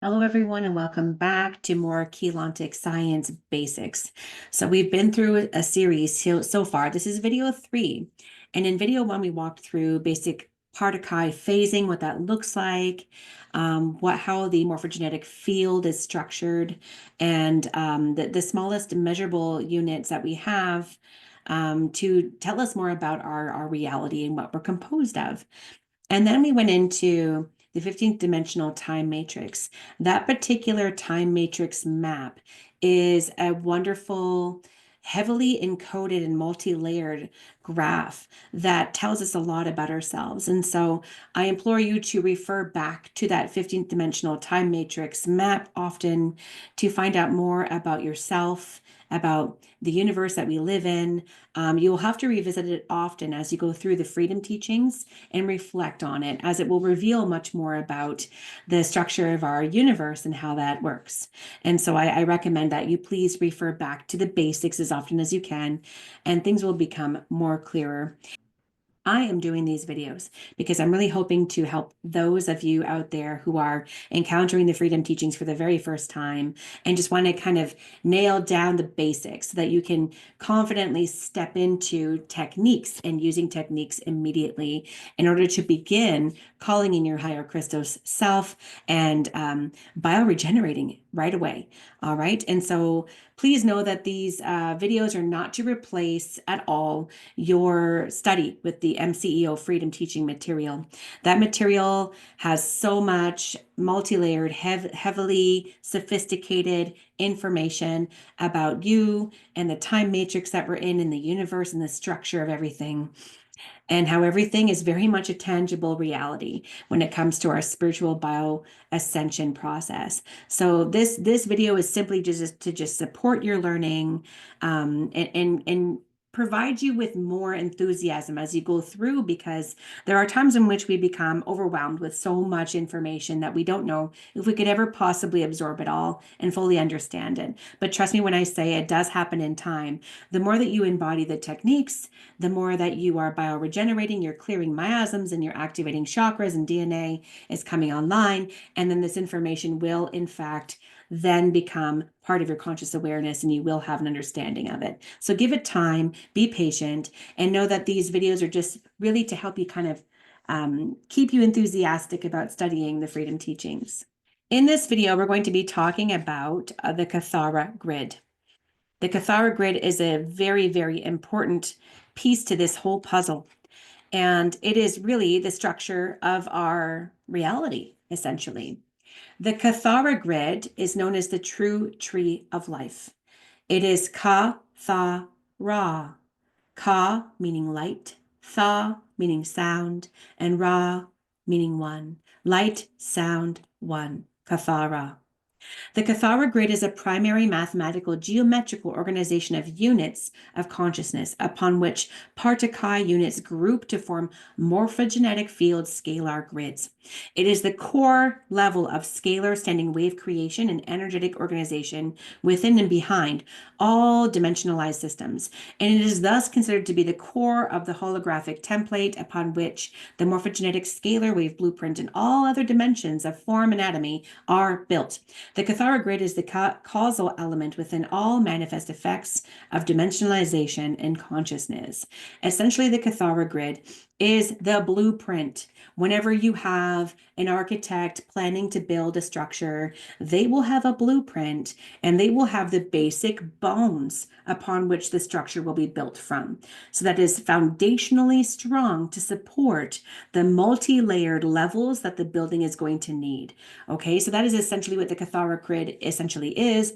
Hello, everyone, and welcome back to more Keylontic Science Basics. So we've been through a series so far. This is video 3. And in video 1, we walked through basic Partiki phasing, what that looks like, how the morphogenetic field is structured, and the smallest measurable units that we have to tell us more about our reality and what we're composed of. And then we went into the 15th dimensional time matrix. That particular time matrix map is a wonderful, heavily encoded and multi-layered graph that tells us a lot about ourselves. And so I implore you to refer back to that 15th dimensional time matrix map often to find out more about yourself, about the universe that we live in. You will have to revisit it often as you go through the freedom teachings and reflect on it, as it will reveal much more about the structure of our universe and how that works. And so I recommend that you please refer back to the basics as often as you can, and things will become more clearer. I am doing these videos because I'm really hoping to help those of you out there who are encountering the freedom teachings for the very first time and just want to kind of nail down the basics so that you can confidently step into techniques and using techniques immediately in order to begin calling in your higher Christos self and bioregenerating right away. All right. And so please know that these videos are not to replace at all your study with the MCEO Freedom Teaching material. That material has so much multi-layered, heavily sophisticated information about you and the time matrix that we're in the universe and the structure of everything, and how everything is very much a tangible reality when it comes to our spiritual bio ascension process. So this video is simply just to support your learning, and provide you with more enthusiasm as you go through, because there are times in which we become overwhelmed with so much information that we don't know if we could ever possibly absorb it all and fully understand it. But trust me when I say it does happen in time. The more that you embody the techniques, the more that you are bioregenerating, you're clearing miasms and you're activating chakras, and DNA is coming online. And then this information will, in fact, then become part of your conscious awareness, and you will have an understanding of it. So give it time, be patient, and know that these videos are just really to help you kind of keep you enthusiastic about studying the freedom teachings. In this video, we're going to be talking about the Kathara Grid. The Kathara Grid is a very, very important piece to this whole puzzle. And it is really the structure of our reality, essentially. The Kathara Grid is known as the true tree of life. It is Ka-tha-ra. Ka meaning light, Tha meaning sound, and Ra meaning one. Light, sound, one. Kathara. The Kathara Grid is a primary mathematical geometrical organization of units of consciousness upon which Partiki units group to form morphogenetic field scalar grids. It is the core level of scalar standing wave creation and energetic organization within and behind all dimensionalized systems, and it is thus considered to be the core of the holographic template upon which the morphogenetic scalar wave blueprint and all other dimensions of form anatomy are built. The Kathara Grid is the causal element within all manifest effects of dimensionalization and consciousness. Essentially, the Kathara Grid is the blueprint. Whenever you have an architect planning to build a structure, they will have a blueprint and they will have the basic bones upon which the structure will be built from. So that is foundationally strong to support the multi-layered levels that the building is going to need. Okay, so that is essentially what the Kathara Grid essentially is.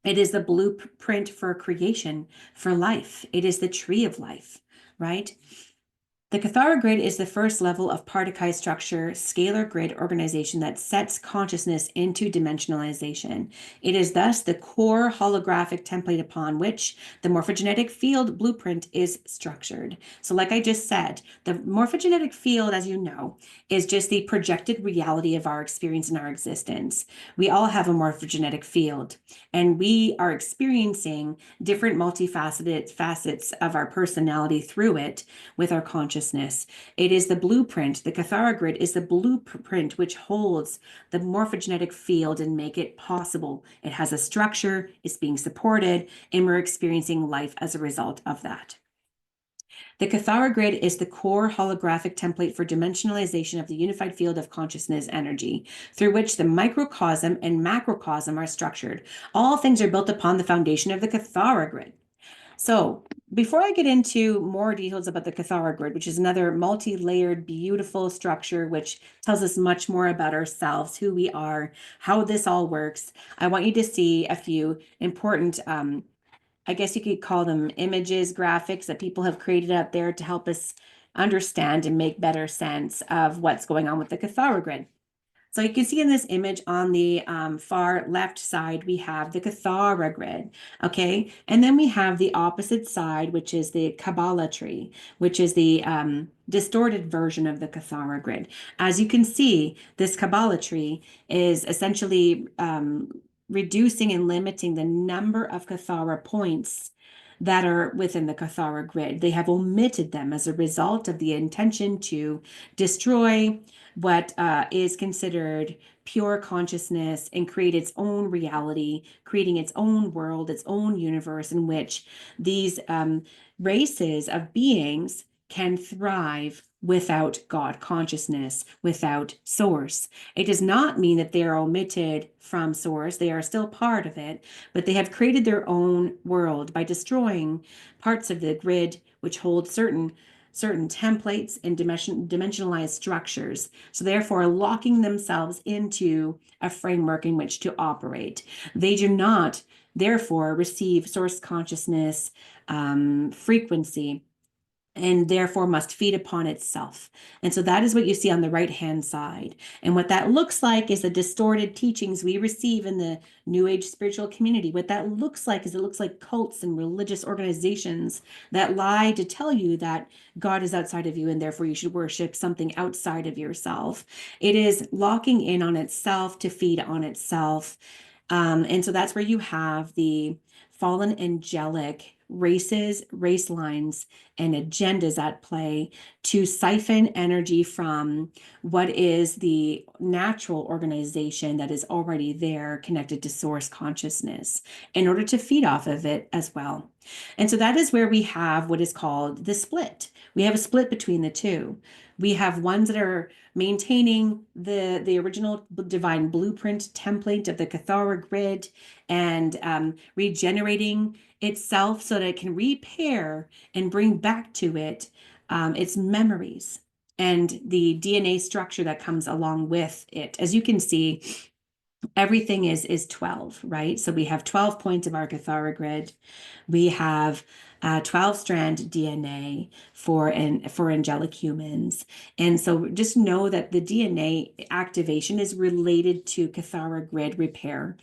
It is the blueprint for creation, for life. It is the tree of life, right? The Kathara Grid is the first level of Partiki structure scalar grid organization that sets consciousness into dimensionalization. It is thus the core holographic template upon which the morphogenetic field blueprint is structured. So like I just said, the morphogenetic field, as you know, is just the projected reality of our experience and our existence. We all have a morphogenetic field, and we are experiencing different multifaceted facets of our personality through it with our conscious consciousness. It is the blueprint. The Kathara Grid is the blueprint which holds the morphogenetic field and make it possible. It has a structure, it's being supported, and we're experiencing life as a result of that. The Kathara Grid is the core holographic template for dimensionalization of the unified field of consciousness energy, through which the microcosm and macrocosm are structured. All things are built upon the foundation of the Kathara Grid. So before I get into more details about the Kathara Grid, which is another multi-layered, beautiful structure, which tells us much more about ourselves, who we are, how this all works, I want you to see a few important I guess you could call them images, graphics that people have created out there to help us understand and make better sense of what's going on with the Kathara Grid. So you can see in this image on the far left side, we have the Kathara Grid, okay? And then we have the opposite side, which is the Kabbalah tree, which is the distorted version of the Kathara Grid. As you can see, this Kabbalah tree is essentially reducing and limiting the number of Kathara points that are within the Kathara Grid. They have omitted them as a result of the intention to destroy what is considered pure consciousness and create its own reality, creating its own world, its own universe in which these races of beings can thrive without God consciousness, without source. It does not mean that they are omitted from source. They are still part of it, but they have created their own world by destroying parts of the grid which hold certain templates and dimensionalized structures. So therefore locking themselves into a framework in which to operate. They do not therefore receive source consciousness frequency, and therefore must feed upon itself. And so that is what you see on the right-hand side. And what that looks like is the distorted teachings we receive in the New Age spiritual community. What that looks like is it looks like cults and religious organizations that lie to tell you that God is outside of you and therefore you should worship something outside of yourself. It is locking in on itself to feed on itself. And so that's where you have the fallen angelic races, race lines, and agendas at play to siphon energy from what is the natural organization that is already there connected to source consciousness in order to feed off of it as well. And so that is where we have what is called the split. We have a split between the two. We have ones that are maintaining the original divine blueprint template of the Kathara Grid and regenerating itself so that it can repair and bring back to it its memories and the DNA structure that comes along with it. As you can see, everything is 12, right? So we have 12 points of our Kathara Grid. We have 12-strand DNA for angelic humans. And so just know that the DNA activation is related to Kathara Grid repair.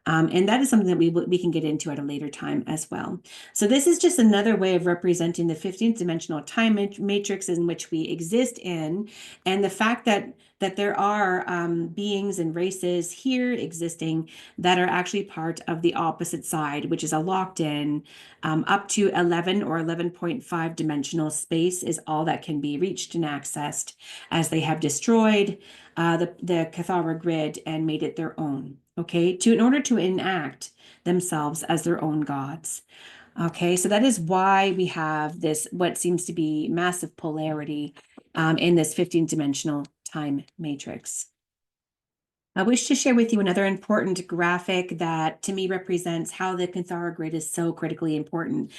And that is something that we can get into at a later time as well. So this is just another way of representing the 15th dimensional time matrix in which we exist in, and the fact that there are beings and races here existing that are actually part of the opposite side, which is a locked in up to 11 or 11.5 dimensional space is all that can be reached and accessed as they have destroyed the Kathara Grid and made it their own. Okay, in order to enact themselves as their own gods. Okay, so that is why we have this, what seems to be massive polarity in this 15th dimensional time matrix. I wish to share with you another important graphic that to me represents how the Kathara Grid is so critically important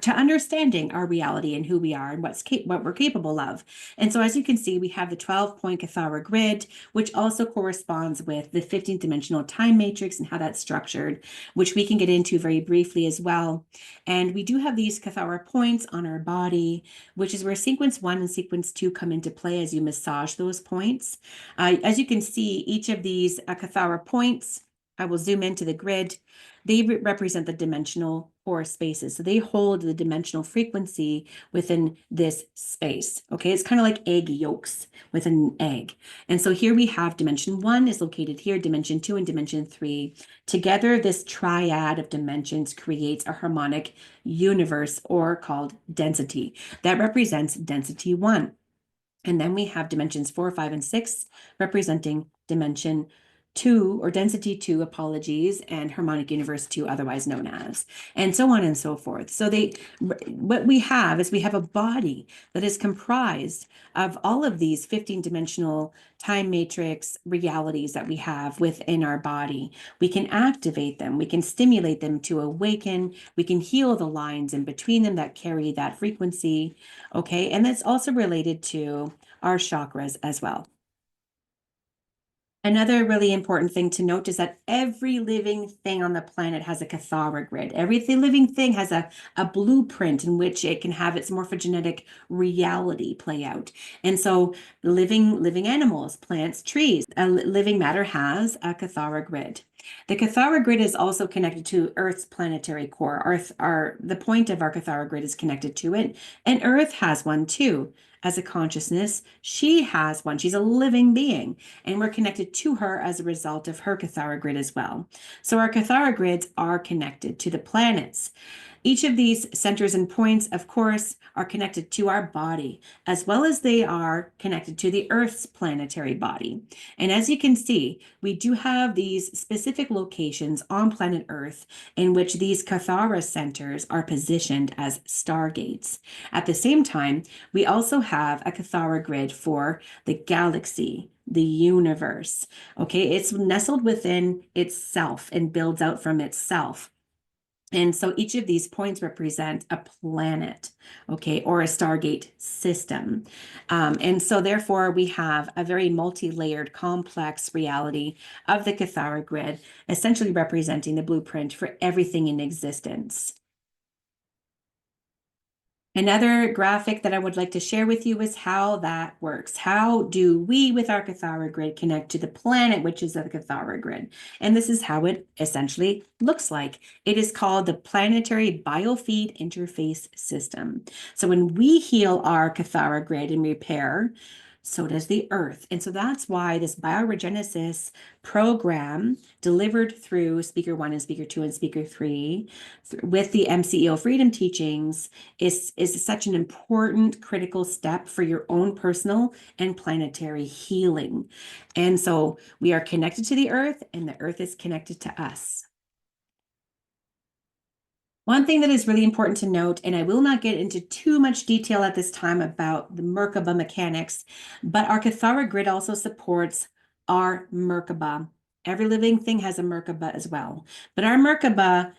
to understanding our reality and who we are and what we're capable of. And so as you can see, we have the 12-point Kathara Grid, which also corresponds with the 15th dimensional time matrix and how that's structured, which we can get into very briefly as well. And we do have these Kathara points on our body, which is where sequence 1 and sequence 2 come into play as you massage those points. As you can see, each of these Kathara points, I will zoom into the grid. they represent the dimensional core spaces. So they hold the dimensional frequency within this space. Okay, it's kind of like egg yolks with an egg. And so here we have dimension 1 is located here, dimension 2 and dimension 3. Together, this triad of dimensions creates a harmonic universe, or called density, that represents density 1. And then we have dimensions 4, 5, and 6 representing dimension 2, or density 2, apologies, and harmonic universe 2, otherwise known as, and so on and so forth. So what we have is we have a body that is comprised of all of these 15-dimensional time matrix realities that we have within our body. We can activate them, we can stimulate them to awaken, we can heal the lines in between them that carry that frequency, okay? And that's also related to our chakras as well. Another really important thing to note is that every living thing on the planet has a Kathara grid. Every living thing has a blueprint in which it can have its morphogenetic reality play out. And so living animals, plants, trees, living matter has a Kathara grid. The Kathara grid is also connected to Earth's planetary core. The point of our Kathara grid is connected to it, and Earth has one too. As a consciousness, she has one. She's a living being, and we're connected to her as a result of her Kathara grid as well. So our Kathara grids are connected to the planets. Each of these centers and points, of course, are connected to our body, as well as they are connected to the Earth's planetary body. And as you can see, we do have these specific locations on planet Earth in which these Kathara centers are positioned as stargates. At the same time, we also have a Kathara grid for the galaxy, the universe. Okay, it's nestled within itself and builds out from itself. And so each of these points represent a planet, okay, or a stargate system. And so therefore we have a very multi-layered, complex reality of the Kathara grid, essentially representing the blueprint for everything in existence. Another graphic that I would like to share with you is how that works. How do we, with our Kathara grid, connect to the planet, which is the Kathara grid? And this is how it essentially looks like. It is called the Planetary Biofeed Interface System. So when we heal our Kathara grid and repair, so does the Earth. And so that's why this bioregenesis program delivered through Speaker 1 and Speaker 2 and Speaker 3 with the MCEO Freedom Teachings is such an important critical step for your own personal and planetary healing. And so we are connected to the Earth, and the Earth is connected to us. One thing that is really important to note, and I will not get into too much detail at this time about the Merkaba mechanics, but our Kathara grid also supports our Merkaba. Every living thing has a Merkaba as well. But our Merkaba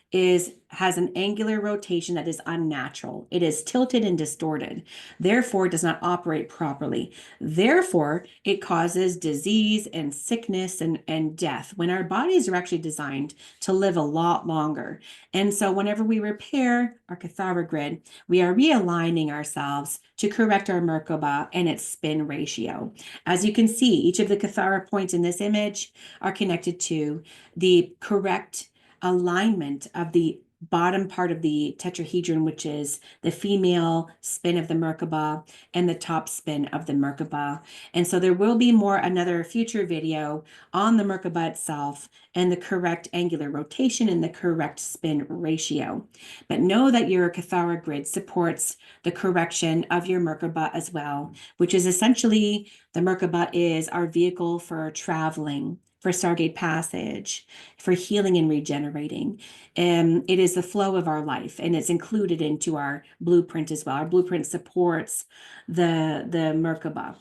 has an angular rotation that is unnatural. It is tilted and distorted. Therefore, it does not operate properly. Therefore, it causes disease and sickness and death when our bodies are actually designed to live a lot longer. And so whenever we repair our Kathara grid, we are realigning ourselves to correct our Merkaba and its spin ratio. As you can see, each of the Kathara points in this image are connected to the correct alignment of the bottom part of the tetrahedron, which is the female spin of the Merkaba and the top spin of the Merkaba. And so there will be another future video on the Merkaba itself and the correct angular rotation and the correct spin ratio. But know that your Kathara grid supports the correction of your Merkaba as well, which is essentially the Merkaba is our vehicle for traveling, for Stargate passage, for healing and regenerating. It is the flow of our life, and it's included into our blueprint as well. Our blueprint supports the Merkaba,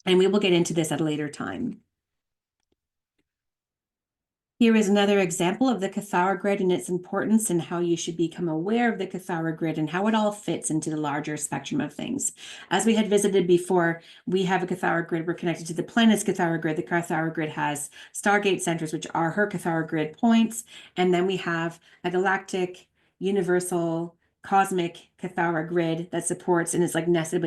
and we will get into this at a later time. Here is another example of the Kathara grid and its importance and how you should become aware of the Kathara grid and how it all fits into the larger spectrum of things. As we had visited before, we have a Kathara grid. We're connected to the planet's Kathara grid. The Kathara grid has Stargate centers, which are her Kathara grid points. And then we have a galactic, universal, cosmic Kathara grid that supports and is like nested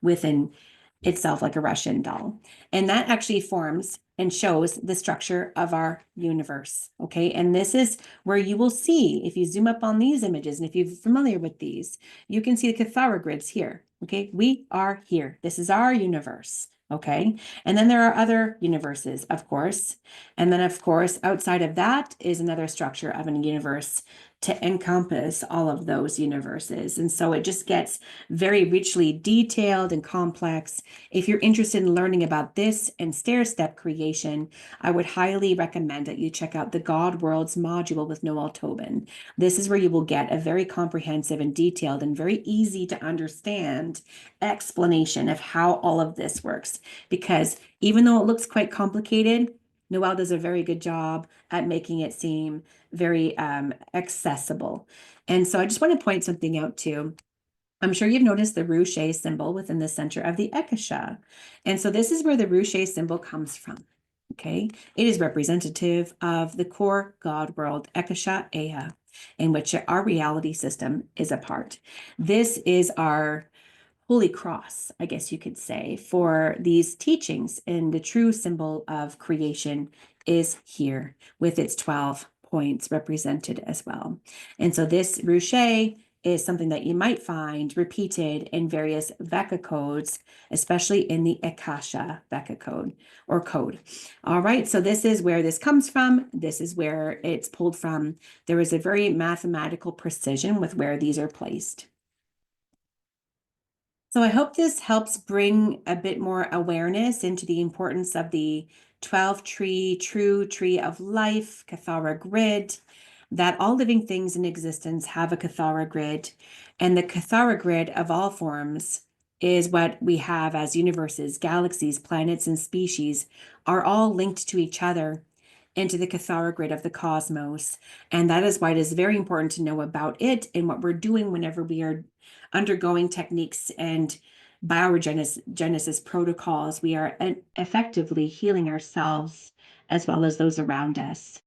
within itself like a Russian doll. And that actually forms and shows the structure of our universe. Okay. And this is where you will see, if you zoom up on these images, and if you're familiar with these, you can see the Kathara grids here. Okay. We are here. This is our universe. Okay. And then there are other universes, of course. And then, of course, outside of that is another structure of a universe to encompass all of those universes. And so it just gets very richly detailed and complex. If you're interested in learning about this and stair-step creation, I would highly recommend that you check out the God Worlds module with Noel Tobin. This is where you will get a very comprehensive and detailed and very easy to understand explanation of how all of this works. Because even though it looks quite complicated, Noel does a very good job at making it seem very accessible. And so I just want to point something out too. I'm sure you've noticed the ruche symbol within the center of the ekasha. And so this is where the ruche symbol comes from. Okay, it is representative of the core God world, ekasha Ea, in which our reality system is a part. This is our holy cross, I guess you could say, for these teachings. And the true symbol of creation is here with its 12 points represented as well. And so this ruche is something that you might find repeated in various Vecca codes, especially in the Akasha Vecca code or code. All right, so this is where this comes from. This is where it's pulled from. There is a very mathematical precision with where these are placed. So I hope this helps bring a bit more awareness into the importance of the 12 tree, true tree of life, Kathara grid, that all living things in existence have a Kathara grid. And the Kathara grid of all forms is what we have as universes, galaxies, planets, and species are all linked to each other into the Kathara grid of the cosmos. And that is why it is very important to know about it and what we're doing whenever we are undergoing techniques and biogenesis protocols. We are effectively healing ourselves as well as those around us.